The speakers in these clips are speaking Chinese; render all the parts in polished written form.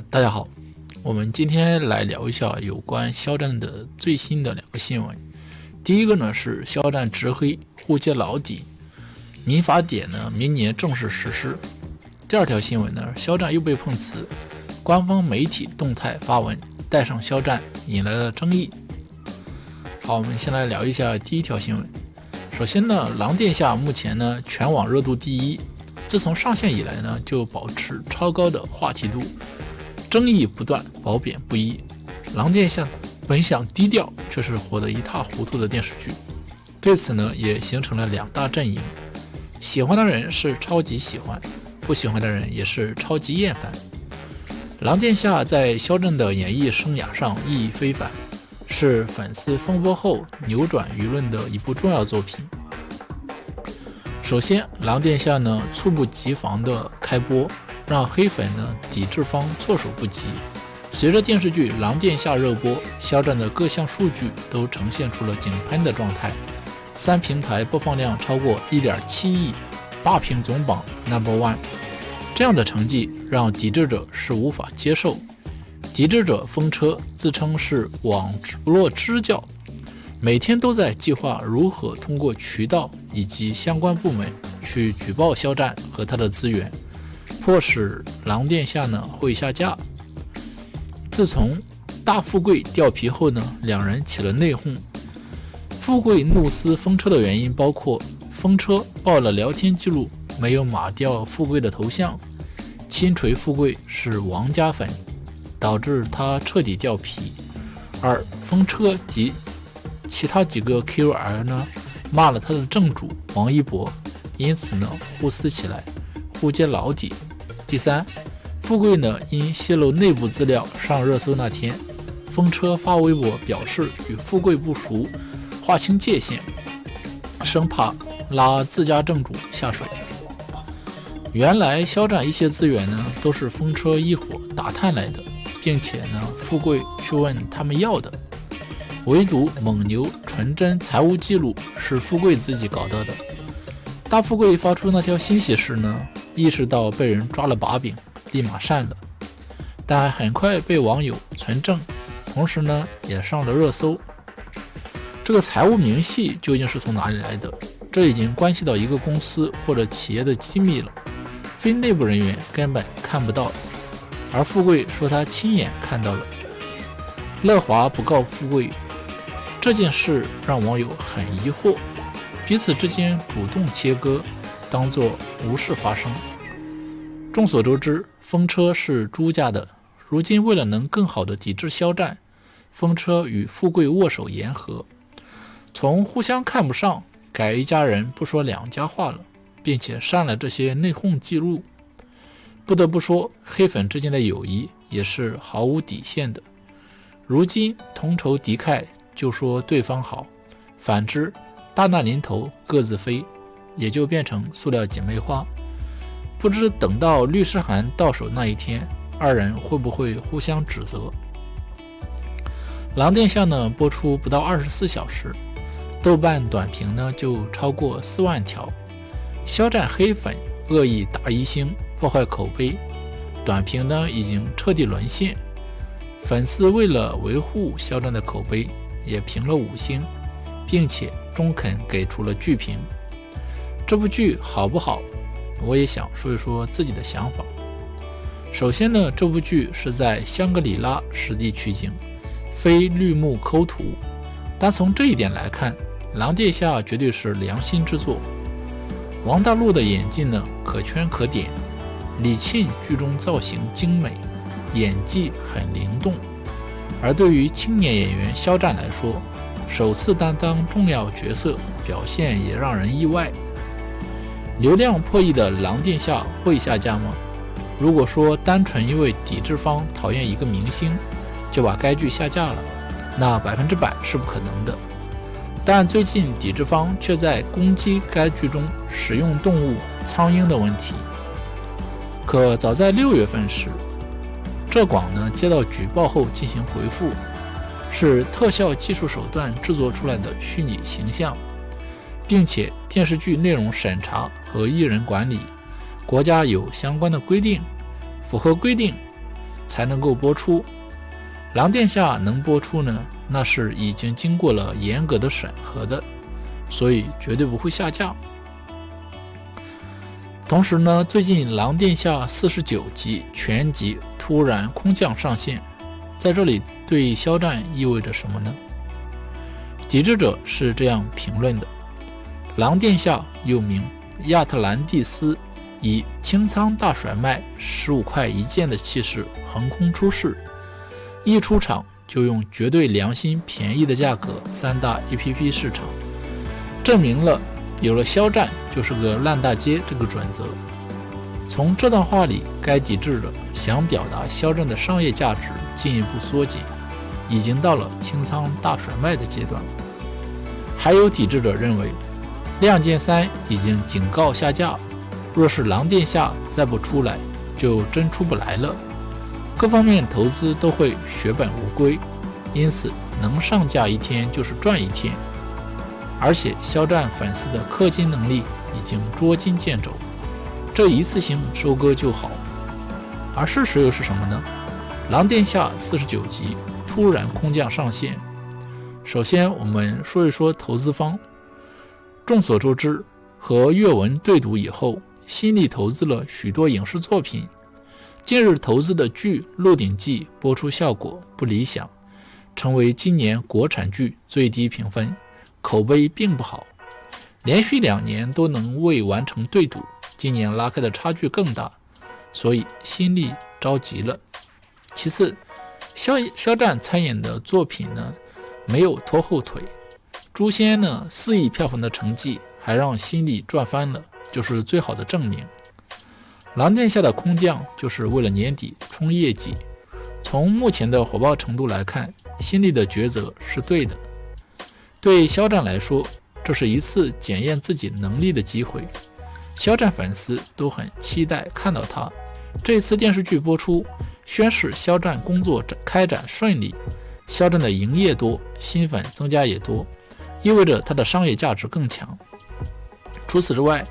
大家好，我们今天来聊一下有关肖战的最新的2个新闻。第一个呢是肖战执黑互揭老底，民法典呢明年正式实施。第二条新闻呢，肖战又被碰瓷，官方媒体动态发文带上肖战，引来了争议。好，我们先来聊一下第一条新闻。首先呢，狼殿下目前呢全网热度第一，自从上线以来呢就保持超高的话题度，争议不断，褒贬不一。狼殿下本想低调，却是活得一塌糊涂的电视剧，对此呢也形成了2大阵营，喜欢的人是超级喜欢，不喜欢的人也是超级厌烦。狼殿下在肖战的演艺生涯上意义非凡，是粉丝风波后扭转舆论的一部重要作品。首先，狼殿下呢猝不及防的开播，让黑粉呢抵制方措手不及。随着电视剧《狼殿下》热播，肖战的各项数据都呈现出了井喷的状态，3平台播放量超过 1.7 亿，霸屏总榜 No.1。 这样的成绩让抵制者是无法接受。抵制者风车自称是网络支教，每天都在计划如何通过渠道以及相关部门去举报肖战和他的资源，迫使狼殿下呢会下架。自从大富贵掉皮后呢，两人起了内讧。富贵怒撕风车的原因包括风车爆了聊天记录没有码掉富贵的头像，亲锤富贵是王家粉，导致他彻底掉皮。而风车及其他几个 KOL 呢骂了他的正主王一博，因此呢互撕起来，互揭老底。第三，富贵呢因泄露内部资料上热搜那天，风车发微博表示与富贵不熟，划清界限，生怕拉自家正主下水。原来肖战一些资源呢都是风车一伙打探来的，并且呢富贵去问他们要的，唯独蒙牛纯真财务记录是富贵自己搞到的。大富贵发出那条信息时呢，意识到被人抓了把柄，立马删了，但很快被网友存证，同时呢也上了热搜。这个财务明细究竟是从哪里来的？这已经关系到一个公司或者企业的机密了，非内部人员根本看不到。而富贵说他亲眼看到了。乐华不告富贵，这件事让网友很疑惑，彼此之间主动切割，当作无事发生。众所周知，风车是朱家的，如今为了能更好的抵制肖战，风车与富贵握手言和，从互相看不上改一家人不说两家话了，并且删了这些内讧记录。不得不说，黑粉之间的友谊也是毫无底线的。如今同仇敌忾就说对方好，反之大难临头各自飞，也就变成塑料姐妹花。不知等到律师函到手那一天，二人会不会互相指责。狼殿下呢播出不到24小时，豆瓣短评呢就超过4万条，肖战黑粉恶意打1星，破坏口碑，短评呢已经彻底沦陷。粉丝为了维护肖战的口碑，也评了5星，并且中肯给出了剧评。这部剧好不好，我也想说一说自己的想法。首先呢，这部剧是在香格里拉实地取景，非绿幕抠图，单从这一点来看，狼殿下绝对是良心之作。王大陆的演技呢可圈可点，李沁剧中造型精美，演技很灵动。而对于青年演员肖战来说，首次担当重要角色，表现也让人意外。流量破亿的狼殿下会下架吗？如果说单纯因为抵制方讨厌一个明星就把该剧下架了，那100%是不可能的。但最近抵制方却在攻击该剧中使用动物苍鹰的问题。可早在6月份时，浙广呢接到举报后进行回复，是特效技术手段制作出来的虚拟形象，并且电视剧内容审查和艺人管理，国家有相关的规定，符合规定才能够播出。狼殿下能播出呢，那是已经经过了严格的审核的，所以绝对不会下架。同时呢，最近狼殿下49集全集突然空降上线，在这里对肖战意味着什么呢？抵制者是这样评论的：狼殿下又名亚特兰蒂斯，以清仓大甩卖15块一件的气势横空出世，一出场就用绝对良心便宜的价格3大 APP 市场，证明了有了肖战就是个烂大街这个准则。从这段话里，该抵制者想表达肖战的商业价值进一步缩减，已经到了清仓大甩卖的阶段。还有抵制者认为，亮剑3已经警告下架，若是狼殿下再不出来，就真出不来了。各方面投资都会血本无归，因此能上架一天就是赚一天。而且肖战粉丝的氪金能力已经捉襟见肘，这一次性收割就好。而事实又是什么呢？狼殿下49集突然空降上线。首先我们说一说投资方。众所周知，和阅文对赌以后，新力投资了许多影视作品。近日投资的剧《鹿鼎记》播出效果不理想，成为今年国产剧最低评分，口碑并不好。连续2年都能未完成对赌，今年拉开的差距更大，所以新力着急了。其次，肖战参演的作品呢，没有拖后腿。诛仙呢4亿票房的成绩还让新力赚翻了，就是最好的证明。狼殿下的空降就是为了年底冲业绩。从目前的火爆程度来看，新力的抉择是对的。对肖战来说，这是一次检验自己能力的机会。肖战粉丝都很期待看到他。这次电视剧播出，宣示肖战工作开展顺利，肖战的营业多，新粉增加也多，意味着他的商业价值更强。除此之外，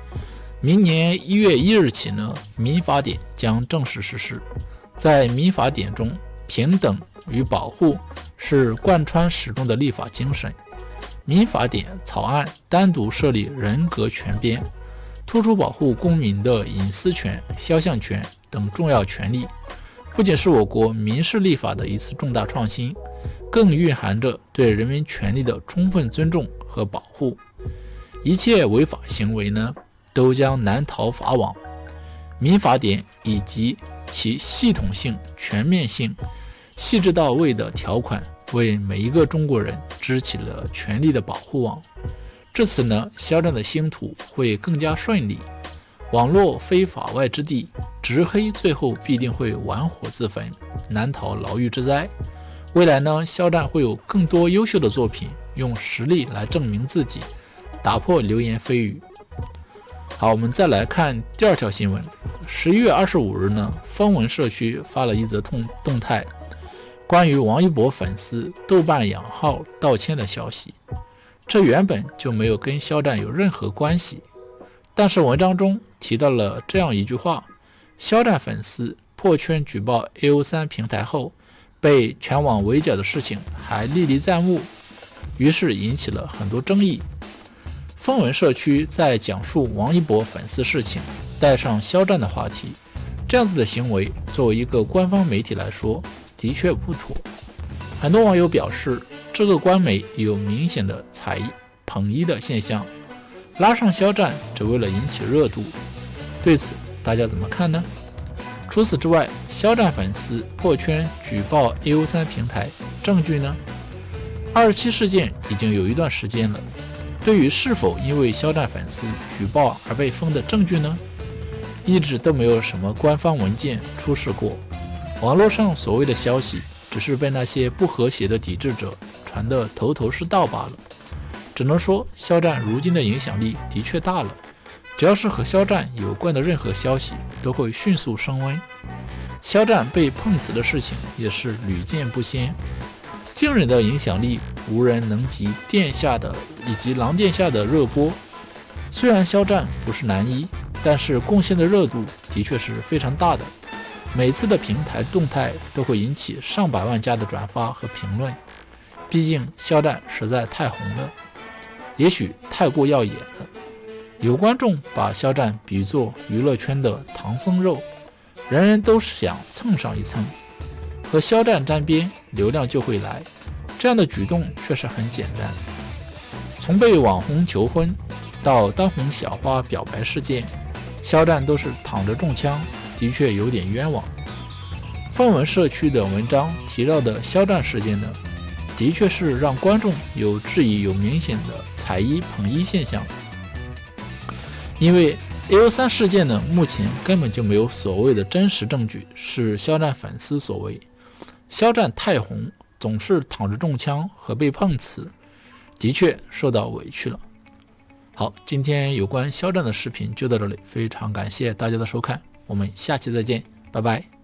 明年1月1日起呢，民法典将正式实施。在民法典中，平等与保护是贯穿始终的立法精神。民法典草案单独设立人格权编，突出保护公民的隐私权、肖像权等重要权利，不仅是我国民事立法的一次重大创新，更蕴含着对人民权利的充分尊重和保护。一切违法行为呢，都将难逃法网。民法典以及其系统性、全面性、细致到位的条款，为每一个中国人织起了权利的保护网。至此呢，肖战的星途会更加顺利。网络非法外之地，执黑最后必定会玩火自焚，难逃牢狱之灾。未来呢，肖战会有更多优秀的作品，用实力来证明自己，打破流言蜚语。好，我们再来看第2条新闻。11月25日呢，风文社区发了一则动态，关于王一博粉丝豆瓣养号道歉的消息。这原本就没有跟肖战有任何关系，但是文章中提到了这样一句话：肖战粉丝破圈举报 AO3 平台后，被全网围剿的事情还历历在目，于是引起了很多争议。风文社区在讲述王一博粉丝事情，带上肖战的话题，这样子的行为作为一个官方媒体来说，的确不妥。很多网友表示，这个官媒有明显的捧一的现象，拉上肖战只为了引起热度。对此大家怎么看呢？除此之外，肖战粉丝破圈举报 AO3 平台，证据呢？27事件已经有一段时间了，对于是否因为肖战粉丝举报而被封的证据呢，一直都没有什么官方文件出示过。网络上所谓的消息，只是被那些不和谐的抵制者传得头头是道罢了。只能说，肖战如今的影响力的确大了，只要是和肖战有关的任何消息，都会迅速升温。肖战被碰瓷的事情也是屡见不鲜，惊人的影响力无人能及殿下的以及狼殿下的热播。虽然肖战不是男一，但是贡献的热度的确是非常大的。每次的平台动态都会引起上百万加的转发和评论，毕竟肖战实在太红了，也许太过耀眼了。有观众把肖战比喻作娱乐圈的唐僧肉，人人都想蹭上一蹭，和肖战沾边，流量就会来。这样的举动确实很简单，从被网红求婚到当红小花表白事件，肖战都是躺着中枪，的确有点冤枉。范文社区的文章提到的肖战事件呢，的确是让观众有质疑有明显的踩一捧一现象。因为 AO3 事件呢，目前根本就没有所谓的真实证据是肖战粉丝所为。肖战太红，总是躺着中枪和被碰瓷，的确受到委屈了。好，今天有关肖战的视频就到这里，非常感谢大家的收看，我们下期再见，拜拜。